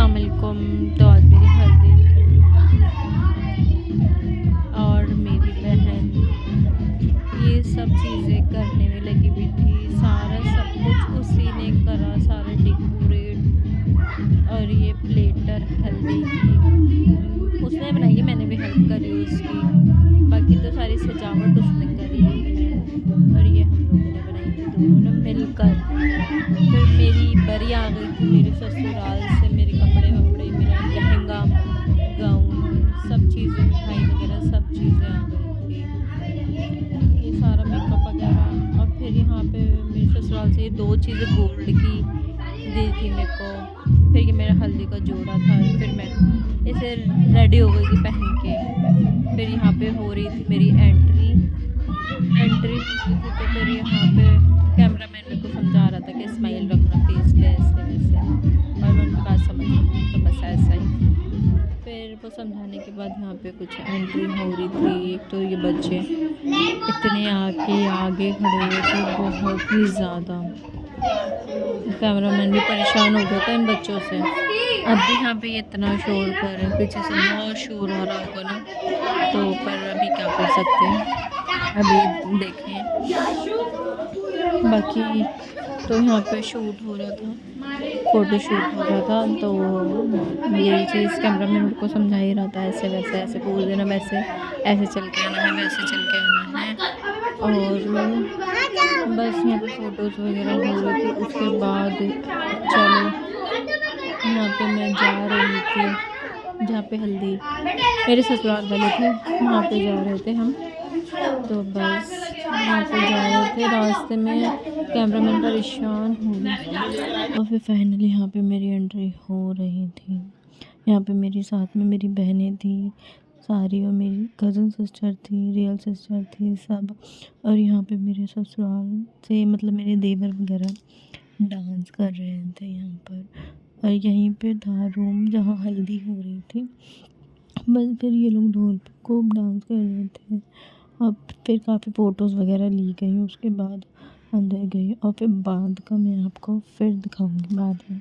अस्सलाम वालेकुम। तो आज मेरी हल्दी थी और मेरी बहन ये सब चीज़ें करने में लगी हुई थी। सारा सब कुछ उसी ने करा, सारे डेकोरेट। और ये प्लेटर हल्दी की उसने बनाई है, मैंने भी हेल्प करी उसकी। बाकी तो सारी सजावट उसने करी है और ये हम लोगों ने बनाई थी दोनों ने मिलकर। फिर मेरी बरी आ गई थी मेरे ससुराल से, मेरे कपड़े वपड़े, मेरा लहंगा, गाउन, सब चीज़ें, मिठाई वगैरह सब चीज़ें आ गई थी, ये सारा मेकअप वगैरह। और फिर यहाँ पे मेरे ससुराल से ये 2 चीज़ें गोल्ड की दी थी मेरे को। फिर ये मेरा हल्दी का जोड़ा था। फिर मैं ऐसे रेडी हो गई थी पहन के। फिर यहाँ पे हो रही थी मेरी एंट्री एंट्री हो रही थी। तो फिर यहाँ पे कैमरामैन मेरे को समझा रहा था कि स्माइल रखना फेस पे, ऐसे वैसे। और मैं उनकी बात समझ गई, तो बस ऐसा ही। फिर वो समझाने के बाद यहाँ पे कुछ एंट्री हो रही थी। एक तो ये बच्चे इतने आके आगे खड़े हुए थे, बहुत ही ज़्यादा। कैमरामैन भी परेशान हो गया था इन बच्चों से। अब भी यहाँ पे ये इतना शोर कर रहे हैं, पीछे से बहुत शोर आ रहा होगा ना, तो पर अभी क्या कर सकते हैं, अभी देखें। बाकी तो यहाँ पे शूट हो रहा था, फ़ोटो शूट हो रहा था। तो यही चीज़ कैमरामैन मेरे को समझा ही रहा था, ऐसे वैसे, ऐसे पोज़ देना, वैसे ऐसे चल के आना है, वैसे चल के आना है। और बस यहाँ पे फ़ोटोज़ वगैरह हो रही थी। उसके बाद चलो यहाँ पे मैं जा रही थी जहाँ पे हल्दी मेरे ससुराल वाले थे, वहाँ पे जा रहे थे हम। तो बस वहाँ पे जा रहे थे, रास्ते में कैमरामैन परेशान हो गए। और फिर फाइनली यहाँ पे मेरी एंट्री हो रही थी। यहाँ पे मेरे साथ में मेरी बहनें थी सारी, और मेरी कज़न सिस्टर थी, रियल सिस्टर थी सब। और यहाँ पे मेरे ससुराल से मतलब मेरे देवर वगैरह डांस कर रहे थे यहाँ पर। और यहीं पे था रूम जहाँ हल्दी हो रही थी। बस फिर ये लोग ढोल पे खूब डांस कर रहे थे। अब फिर काफ़ी फ़ोटोज़ वगैरह ली गई, उसके बाद अंदर गई। और फिर बाद का मैं आपको फिर दिखाऊंगी बाद में।